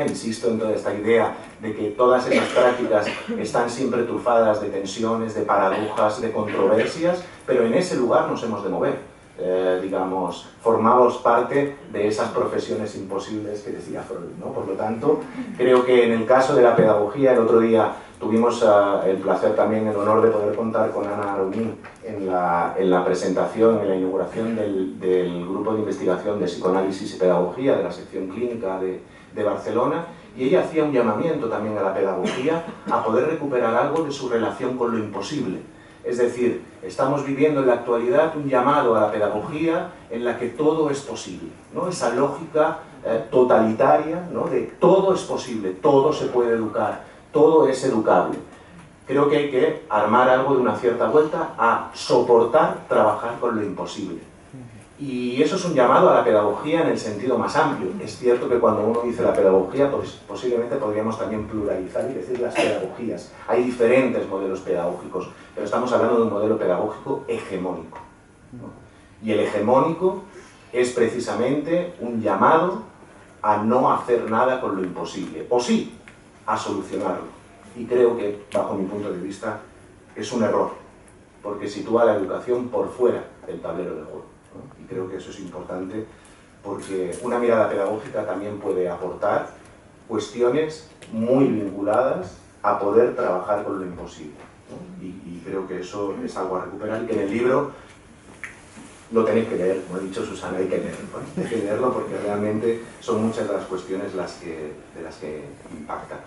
Insisto en toda esta idea de que todas esas prácticas están siempre trufadas de tensiones, de paradojas, de controversias, pero en ese lugar nos hemos de mover. Digamos, formamos parte de esas profesiones imposibles que decía Freud, ¿no? Por lo tanto, creo que en el caso de la pedagogía, el otro día tuvimos el placer también, el honor de poder contar con Ana Aronín en la presentación, en la inauguración del grupo de investigación de psicoanálisis y pedagogía de la sección clínica de Barcelona, y ella hacía un llamamiento también a la pedagogía a poder recuperar algo de su relación con lo imposible. Es decir, estamos viviendo en la actualidad un llamado a la pedagogía en la que todo es posible, ¿no? Esa lógica totalitaria, ¿no? De todo es posible, todo se puede educar, todo es educable. Creo que hay que armar algo de una cierta vuelta a soportar trabajar con lo imposible. Y eso es un llamado a la pedagogía en el sentido más amplio. Es cierto que cuando uno dice la pedagogía, pues posiblemente podríamos también pluralizar y decir las pedagogías. Hay diferentes modelos pedagógicos, pero estamos hablando de un modelo pedagógico hegemónico, ¿no? Y el hegemónico es precisamente un llamado a no hacer nada con lo imposible, o sí, a solucionarlo. Y creo que, bajo mi punto de vista, es un error, porque sitúa la educación por fuera del tablero de juego. Y creo que eso es importante porque una mirada pedagógica también puede aportar cuestiones muy vinculadas a poder trabajar con lo imposible, ¿no? Y creo que eso es algo a recuperar y que en el libro lo tenéis que leer, como ha dicho Susana, hay que leerlo, ¿no? Hay que leerlo porque realmente son muchas de las cuestiones de las que impacta.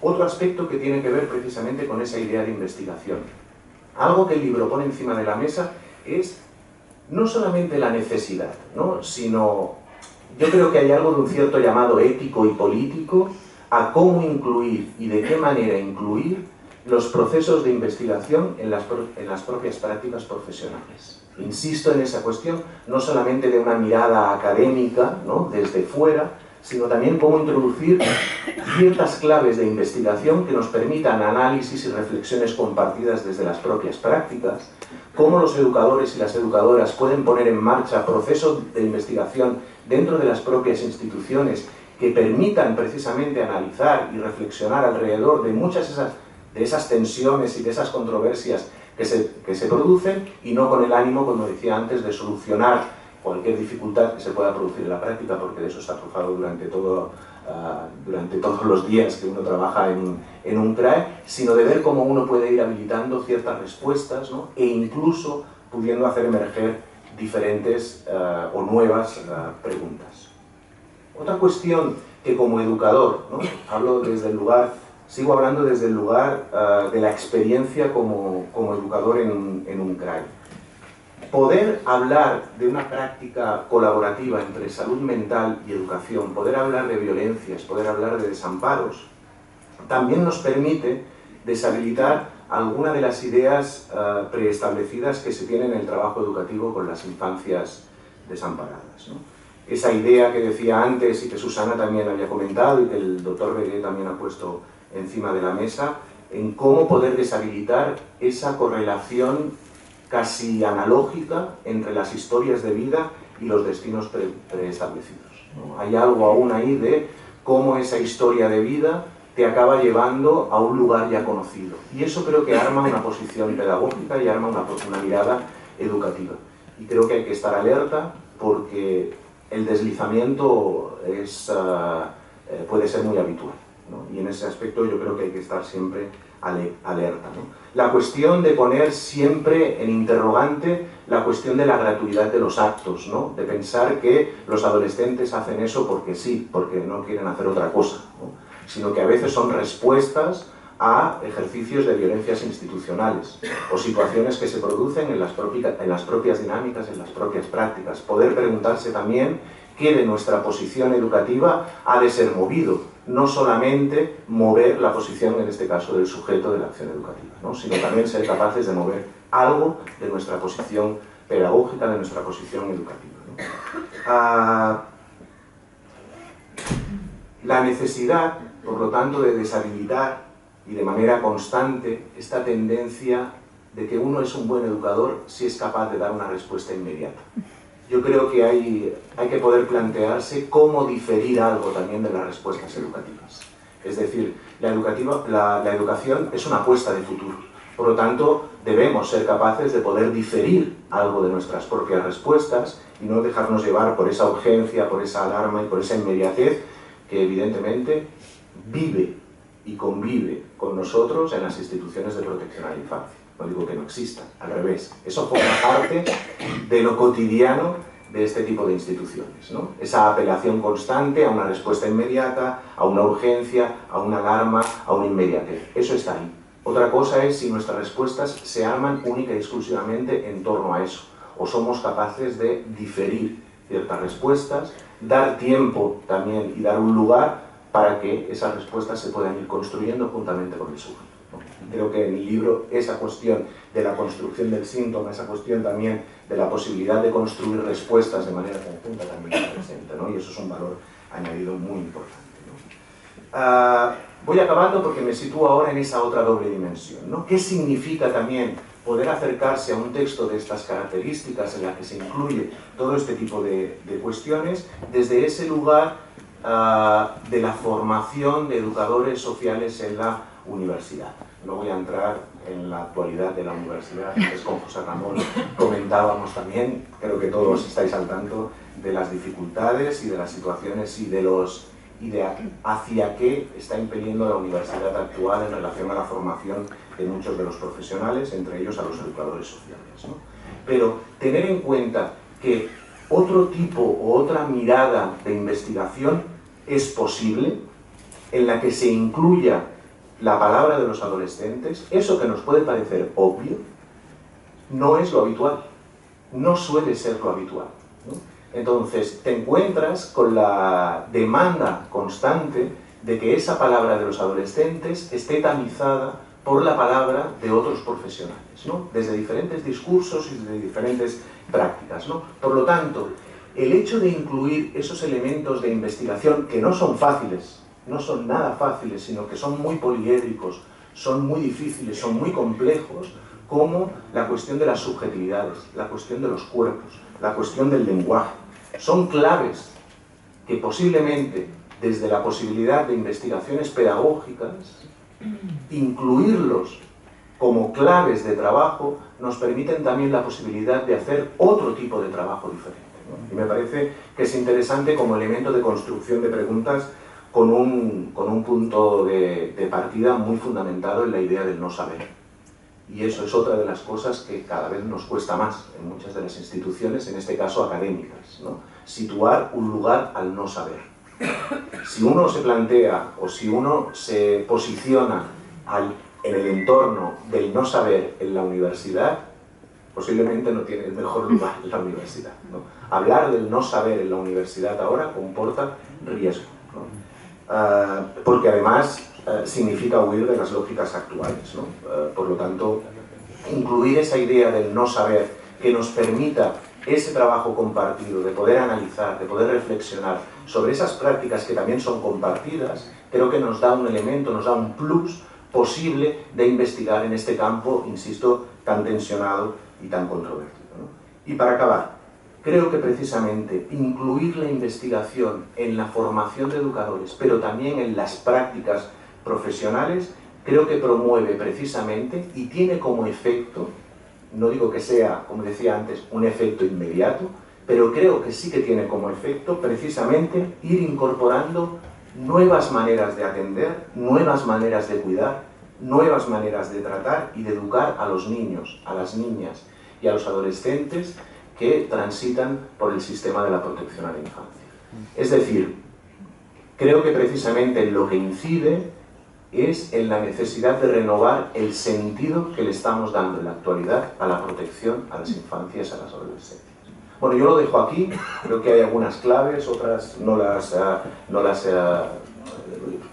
Otro aspecto que tiene que ver precisamente con esa idea de investigación. Algo que el libro pone encima de la mesa es no solamente la necesidad, ¿no? Sino yo creo que hay algo de un cierto llamado ético y político a cómo incluir y de qué manera incluir los procesos de investigación en las propias prácticas profesionales. Insisto en esa cuestión, no solamente de una mirada académica, ¿no? Desde fuera, sino también cómo introducir ciertas claves de investigación que nos permitan análisis y reflexiones compartidas desde las propias prácticas, cómo los educadores y las educadoras pueden poner en marcha procesos de investigación dentro de las propias instituciones que permitan precisamente analizar y reflexionar alrededor de muchas de esas tensiones y de esas controversias que se producen, y no con el ánimo, como decía antes, de solucionar cualquier dificultad que se pueda producir en la práctica, porque de eso está trufado durante todos los días que uno trabaja en un CRAE, sino de ver cómo uno puede ir habilitando ciertas respuestas, ¿no? E incluso pudiendo hacer emerger diferentes o nuevas preguntas. Otra cuestión que como educador, ¿no? Sigo hablando desde el lugar de la experiencia como educador en un CRAE. Poder hablar de una práctica colaborativa entre salud mental y educación, poder hablar de violencias, poder hablar de desamparos, también nos permite deshabilitar alguna de las ideas preestablecidas que se tienen en el trabajo educativo con las infancias desamparadas, ¿no? Esa idea que decía antes y que Susana también había comentado y que el doctor Begué también ha puesto encima de la mesa, en cómo poder deshabilitar esa correlación casi analógica entre las historias de vida y los destinos preestablecidos, ¿no? Hay algo aún ahí de cómo esa historia de vida te acaba llevando a un lugar ya conocido. Y eso creo que arma una posición pedagógica y arma una mirada educativa. Y creo que hay que estar alerta porque el deslizamiento puede ser muy habitual, ¿no? Y en ese aspecto yo creo que hay que estar siempre alerta, ¿no? La cuestión de poner siempre en interrogante la cuestión de la gratuidad de los actos, ¿no? De pensar que los adolescentes hacen eso porque sí, porque no quieren hacer otra cosa, ¿no? Sino que a veces son respuestas a ejercicios de violencias institucionales o situaciones que se producen en las propias dinámicas, en las propias prácticas. Poder preguntarse también qué de nuestra posición educativa ha de ser movido, no solamente mover la posición, en este caso, del sujeto de la acción educativa, ¿no? Sino también ser capaces de mover algo de nuestra posición pedagógica, de nuestra posición educativa, ¿no? La necesidad, por lo tanto, de deshabilitar y de manera constante esta tendencia de que uno es un buen educador si es capaz de dar una respuesta inmediata. yo creo que hay que poder plantearse cómo diferir algo también de las respuestas educativas. Es decir, la educación es una apuesta de futuro. Por lo tanto, debemos ser capaces de poder diferir algo de nuestras propias respuestas y no dejarnos llevar por esa urgencia, por esa alarma y por esa inmediatez que evidentemente vive y convive con nosotros en las instituciones de protección a la infancia. No digo que no existan, al revés. Eso forma parte de lo cotidiano de este tipo de instituciones, ¿no? Esa apelación constante a una respuesta inmediata, a una urgencia, a una alarma, a una inmediatez. Eso está ahí. Otra cosa es si nuestras respuestas se arman única y exclusivamente en torno a eso, o somos capaces de diferir ciertas respuestas, dar tiempo también y dar un lugar para que esas respuestas se puedan ir construyendo juntamente con el sujeto. Creo que en el libro esa cuestión de la construcción del síntoma, esa cuestión también de la posibilidad de construir respuestas de manera conjunta también está presente, ¿no? Y eso es un valor añadido muy importante, ¿no? Voy acabando porque me sitúo ahora en esa otra doble dimensión, ¿no? ¿Qué significa también poder acercarse a un texto de estas características en la que se incluye todo este tipo de cuestiones desde ese lugar de la formación de educadores sociales en la universidad? No voy a entrar en la actualidad de la universidad, antes con José Ramón comentábamos también, creo que todos estáis al tanto de las dificultades y de las situaciones y de hacia qué está impeliendo la universidad actual en relación a la formación de muchos de los profesionales, entre ellos a los educadores sociales, ¿no? Pero tener en cuenta que otro tipo o otra mirada de investigación es posible, en la que se incluya la palabra de los adolescentes, eso que nos puede parecer obvio, no es lo habitual, no suele ser lo habitual, ¿no? Entonces, te encuentras con la demanda constante de que esa palabra de los adolescentes esté tamizada por la palabra de otros profesionales, ¿no? Desde diferentes discursos y desde diferentes prácticas, ¿no? Por lo tanto, el hecho de incluir esos elementos de investigación que no son fáciles, no son nada fáciles, sino que son muy poliédricos, son muy difíciles, son muy complejos, como la cuestión de las subjetividades, la cuestión de los cuerpos, la cuestión del lenguaje. Son claves que posiblemente, desde la posibilidad de investigaciones pedagógicas, incluirlos como claves de trabajo, nos permiten también la posibilidad de hacer otro tipo de trabajo diferente, ¿no? Y me parece que es interesante como elemento de construcción de preguntas con un punto de partida muy fundamentado en la idea del no saber. Y eso es otra de las cosas que cada vez nos cuesta más en muchas de las instituciones, en este caso académicas, ¿no? Situar un lugar al no saber. Si uno se plantea o si uno se posiciona en el entorno del no saber en la universidad, posiblemente no tiene el mejor lugar en la universidad, ¿no? Hablar del no saber en la universidad ahora comporta riesgo, ¿no? Porque además significa huir de las lógicas actuales, ¿no? Por lo tanto, incluir esa idea del no saber que nos permita ese trabajo compartido, de poder analizar, de poder reflexionar sobre esas prácticas que también son compartidas, creo que nos da un elemento, nos da un plus posible de investigar en este campo, insisto, tan tensionado y tan controvertido, ¿no? Y para acabar, creo que precisamente incluir la investigación en la formación de educadores, pero también en las prácticas profesionales, creo que promueve precisamente y tiene como efecto, no digo que sea, como decía antes, un efecto inmediato, pero creo que sí que tiene como efecto precisamente ir incorporando nuevas maneras de atender, nuevas maneras de cuidar, nuevas maneras de tratar y de educar a los niños, a las niñas y a los adolescentes que transitan por el sistema de la protección a la infancia. Es decir, creo que precisamente lo que incide es en la necesidad de renovar el sentido que le estamos dando en la actualidad a la protección a las infancias, a las adolescencias. Bueno, yo lo dejo aquí, creo que hay algunas claves, otras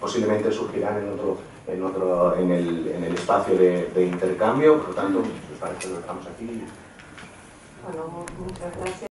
posiblemente surgirán en el espacio de intercambio, por lo tanto, me parece que lo dejamos aquí. Bueno, muchas gracias.